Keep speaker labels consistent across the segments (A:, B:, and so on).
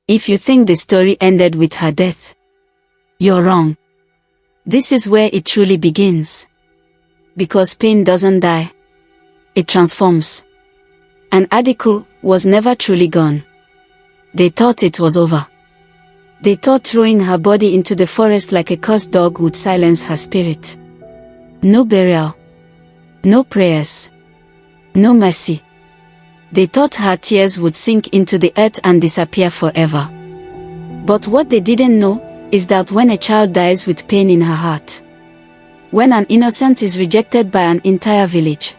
A: If you think the story ended with her death, you're wrong. This is where it truly begins. Because pain doesn't die. It transforms. And Adaku was never truly gone. They thought it was over. They thought throwing her body into the forest like a cursed dog would silence her spirit. No burial. No prayers. No mercy. They thought her tears would sink into the earth and disappear forever. But what they didn't know is that when a child dies with pain in her heart, when an innocent is rejected by an entire village,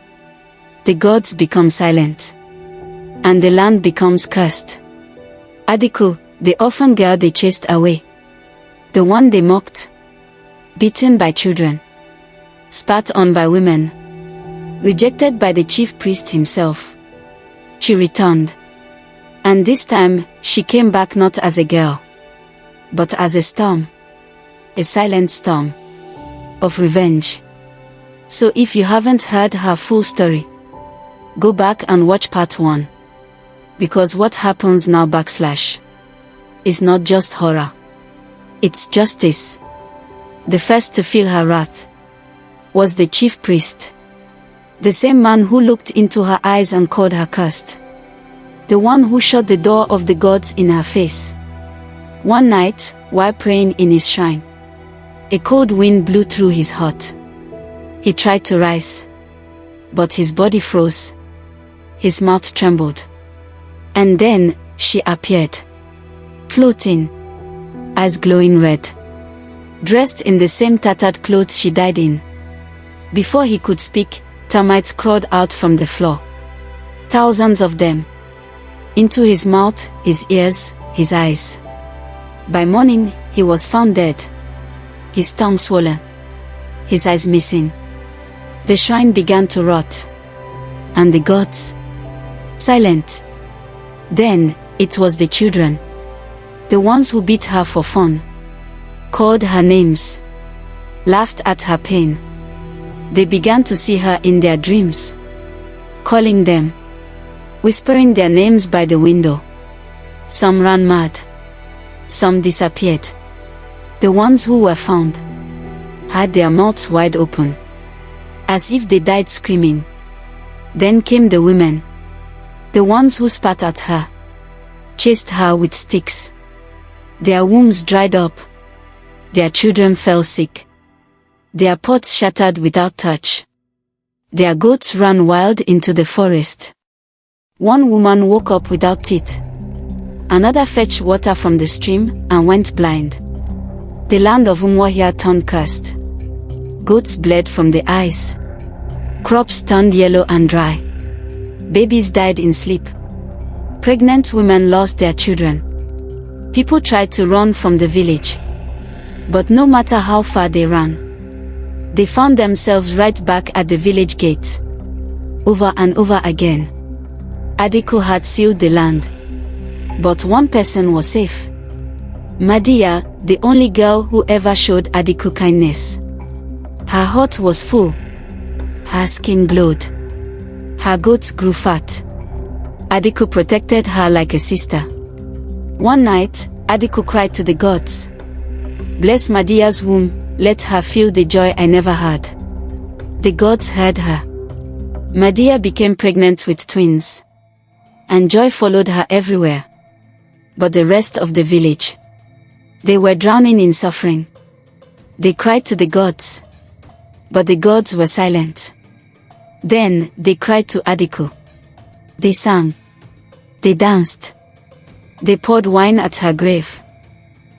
A: the gods become silent. And the land becomes cursed. Adaku, the orphan girl they chased away. The one they mocked. Beaten by children. Spat on by women. Rejected by the chief priest himself. She returned. And this time, she came back not as a girl, but as a storm. A silent storm. Of revenge. So if you haven't heard her full story, go back and watch part 1. Because what happens now is not just horror. It's justice. The first to feel her wrath was the chief priest. The same man who looked into her eyes and called her cursed. The one who shut the door of the gods in her face. One night, while praying in his shrine, a cold wind blew through his heart. He tried to rise, but his body froze. His mouth trembled. And then, she appeared. Floating. Eyes glowing red. Dressed in the same tattered clothes she died in. Before he could speak, termites crawled out from the floor. Thousands of them. Into his mouth, his ears, his eyes. By morning, he was found dead. His tongue swollen. His eyes missing. The shrine began to rot. And the gods, silent. Then, it was the children. The ones who beat her for fun. Called her names. Laughed at her pain. They began to see her in their dreams. Calling them. Whispering their names by the window. Some ran mad. Some disappeared. The ones who were found had their mouths wide open, as if they died screaming. Then came the women. The ones who spat at her. Chased her with sticks. Their wombs dried up. Their children fell sick. Their pots shattered without touch. Their goats ran wild into the forest. One woman woke up without teeth. Another fetched water from the stream and went blind. The land of Umuahia turned cursed. Goats bled from the eyes. Crops turned yellow and dry. Babies died in sleep. Pregnant women lost their children. People tried to run from the village. But no matter how far they ran, they found themselves right back at the village gate. Over and over again. Adaku had sealed the land. But one person was safe. Madiya, the only girl who ever showed Adaku kindness. Her heart was full. Her skin glowed. Her goats grew fat. Adaku protected her like a sister. One night, Adaku cried to the gods. Bless Madiya's womb, let her feel the joy I never had. The gods heard her. Madiya became pregnant with twins. And joy followed her everywhere. But the rest of the village, they were drowning in suffering. They cried to the gods. But the gods were silent. Then, they cried to Adaku. They sang. They danced. They poured wine at her grave.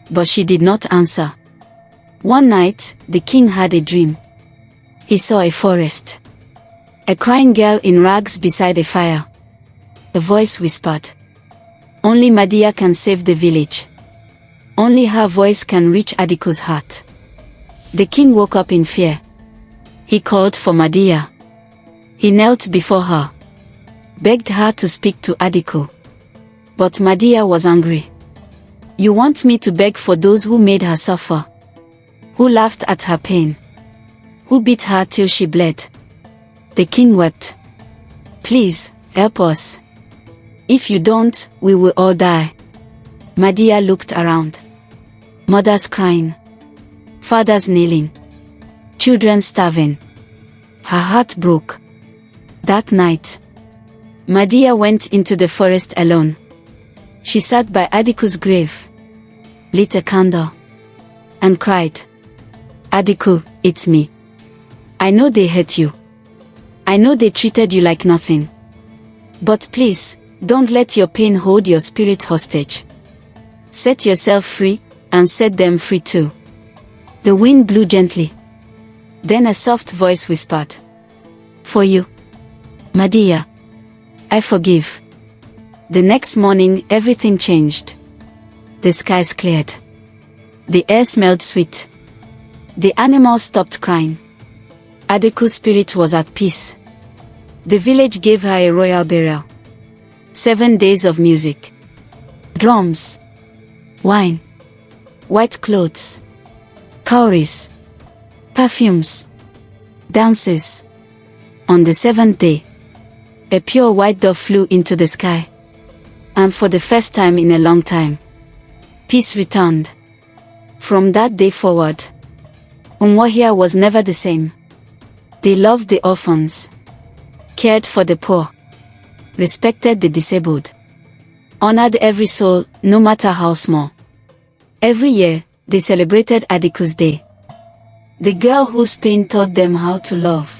A: But she did not answer. One night, the king had a dream. He saw a forest. A crying girl in rags beside a fire. A voice whispered. Only Madiya can save the village. Only her voice can reach Adaku's heart. The king woke up in fear. He called for Madiya. He knelt before her. Begged her to speak to Adaku. But Madiya was angry. You want me to beg for those who made her suffer? Who laughed at her pain? Who beat her till she bled? The king wept. Please, help us. If you don't, we will all die. Madiya looked around. Mothers crying. Fathers kneeling. Children starving. Her heart broke. That night, Madiya went into the forest alone. She sat by Adaku's grave, lit a candle, and cried, "Adaku, it's me. I know they hurt you. I know they treated you like nothing. But please, don't let your pain hold your spirit hostage. Set yourself free, and set them free too." The wind blew gently. Then a soft voice whispered, "For you, Madiya, I forgive." The next morning, everything changed. The skies cleared. The air smelled sweet. The animals stopped crying. Adaku's spirit was at peace. The village gave her a royal burial. 7 days of music. Drums. Wine. White clothes. Cowries. Perfumes. Dances. On the 7th day, a pure white dove flew into the sky. And for the first time in a long time, peace returned. From that day forward, Umuahia was never the same. They loved the orphans, cared for the poor, respected the disabled, honored every soul, no matter how small. Every year, they celebrated Adaku's Day, the girl whose pain taught them how to love.